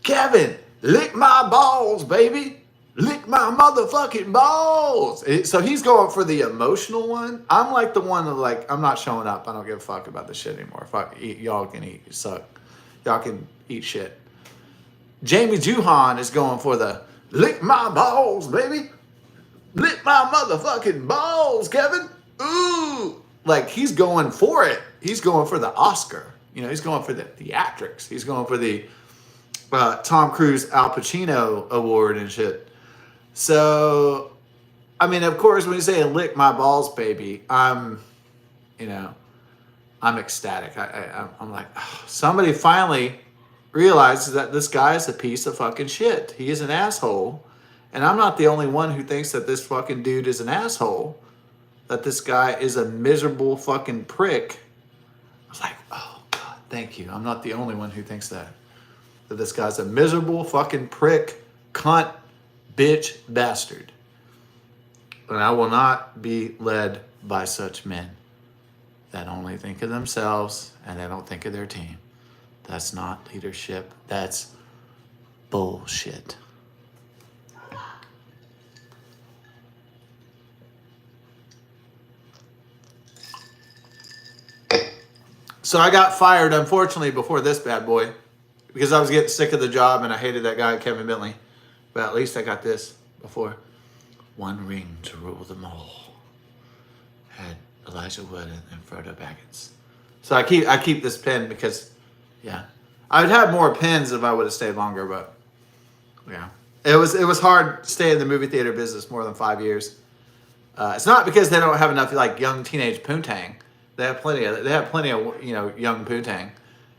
Kevin, lick my balls, baby. Lick my motherfucking balls. So he's going for the emotional one. I'm like the one that like, I'm not showing up. I don't give a fuck about this shit anymore. Fuck, y'all can eat. You suck. Y'all can eat shit. Jamie Juhan is going for the lick my balls, baby. Lick my motherfucking balls, Kevin. Ooh. Like he's going for it. He's going for the Oscar. You know, he's going for the theatrics. He's going for the Tom Cruise Al Pacino award and shit. So, I mean, of course, when you say lick my balls, baby, I'm ecstatic. I'm like, oh, somebody finally realizes that this guy is a piece of fucking shit. He is an asshole. And I'm not the only one who thinks that this fucking dude is an asshole. That this guy is a miserable fucking prick. I was like, oh, God, thank you. I'm not the only one who thinks that. That this guy's a miserable fucking prick, cunt, bitch, bastard. And I will not be led by such men that only think of themselves and they don't think of their team. That's not leadership. That's bullshit. So I got fired, unfortunately, before this bad boy because I was getting sick of the job and I hated that guy, Kevin Bentley. But at least I got this before. One ring to rule them all. Had Elijah Wood and Frodo Baggins. So I keep this pen because, yeah, I would have more pens if I would have stayed longer. But yeah, it was hard to stay in the movie theater business more than 5 years. It's not because they don't have enough like young teenage poontang. They have plenty of young poontang.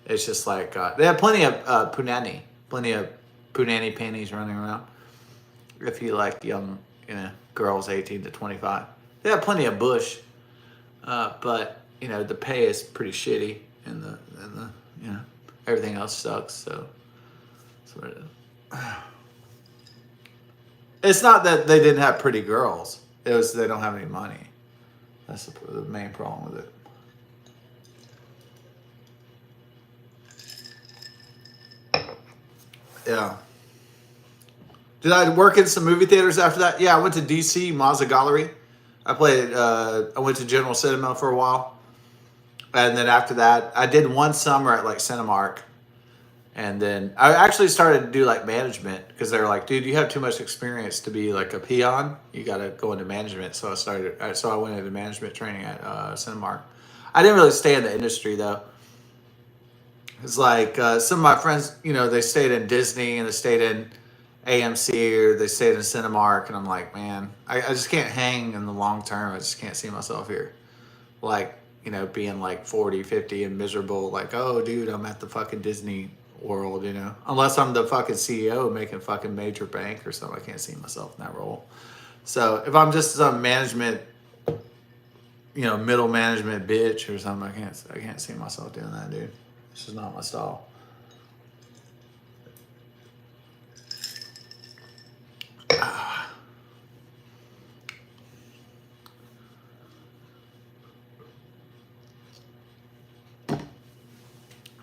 It's just like they have plenty of punani panties running around. If you like young, girls 18 to 25, they have plenty of bush, but the pay is pretty shitty, and the everything else sucks. So that's what it is. It's not that they didn't have pretty girls; it was they don't have any money. That's the main problem with it. Yeah. Did I work in some movie theaters after that? Yeah, I went to DC Mazda Gallery. I went to General Cinema for a while. And then after that, I did one summer at like Cinemark. And then I actually started to do like management because they were like, dude, you have too much experience to be like a peon. You got to go into management. So I went into management training at Cinemark. I didn't really stay in the industry though. It's like some of my friends, they stayed in Disney and they stayed in AMC or they stayed in Cinemark. And I'm like, man, I just can't hang in the long term. I just can't see myself here. Like, being like 40, 50 and miserable. Like, oh, dude, I'm at the fucking Disney World, Unless I'm the fucking CEO making fucking major bank or something. I can't see myself in that role. So if I'm just some management, middle management bitch or something, I can't see myself doing that, dude. This is not my style.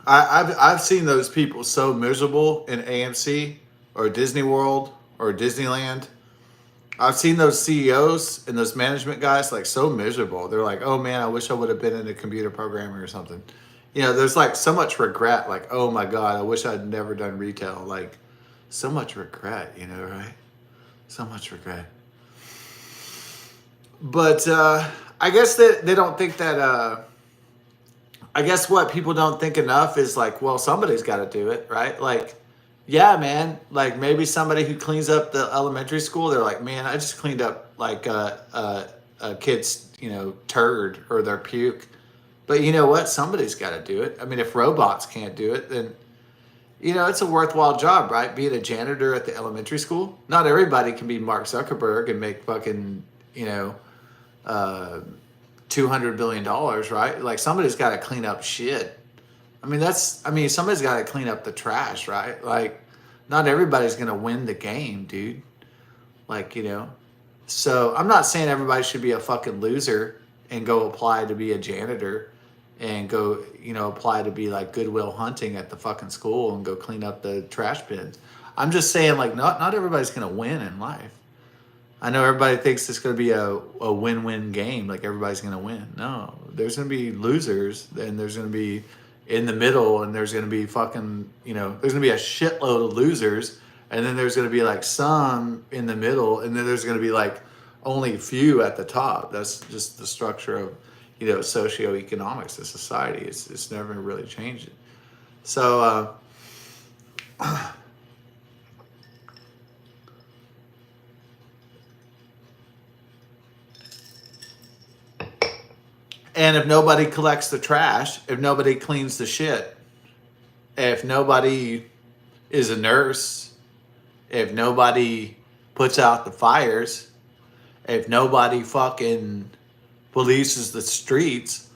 I've seen those people so miserable in AMC or Disney World or Disneyland. I've seen those CEOs and those management guys like so miserable. They're like, oh man, I wish I would have been into computer programming or something. You know, there's like so much regret. Like, oh my God, I wish I'd never done retail. Like, so much regret, you know, right? So much regret. But I guess that they don't think that. I guess what people don't think enough is like, well, somebody's got to do it, right? Like, yeah, man. Like maybe somebody who cleans up the elementary school, they're like, man, I just cleaned up like a kid's, you know, turd or their puke. But you know what? Somebody's got to do it. I mean, if robots can't do it, then you know it's a worthwhile job, right? Being a janitor at the elementary school. Not everybody can be Mark Zuckerberg and make fucking, you know, $200 billion, right? Like somebody's got to clean up shit. I mean, somebody's got to clean up the trash, right? Like, not everybody's going to win the game, dude. Like, you know, so I'm not saying everybody should be a fucking loser and go apply to be a janitor and go, you know, apply to be like Goodwill Hunting at the fucking school and go clean up the trash bins. I'm just saying, like, not everybody's going to win in life. I know everybody thinks it's going to be a win-win game, like everybody's going to win. No, there's going to be losers, and there's going to be in the middle, and there's going to be fucking, you know, there's going to be a shitload of losers, and then there's going to be like some in the middle, and then there's going to be like only a few at the top. That's just the structure of, you know, socioeconomics of society. It's never really changing. So, and if nobody collects the trash, if nobody cleans the shit, if nobody is a nurse, if nobody puts out the fires, if nobody fucking polices the streets,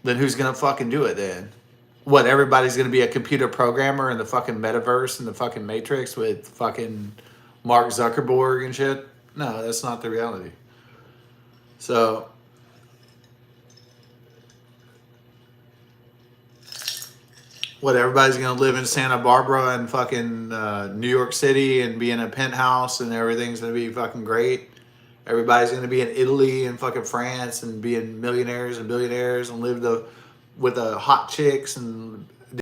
then who's gonna fucking do it then? What, everybody's gonna be a computer programmer in the fucking metaverse and the fucking Matrix with fucking Mark Zuckerberg and shit? No, that's not the reality. So, what, everybody's gonna live in Santa Barbara and fucking New York City and be in a penthouse and everything's gonna be fucking great? Everybody's gonna be in Italy and fucking France and being millionaires and billionaires and live with the hot chicks and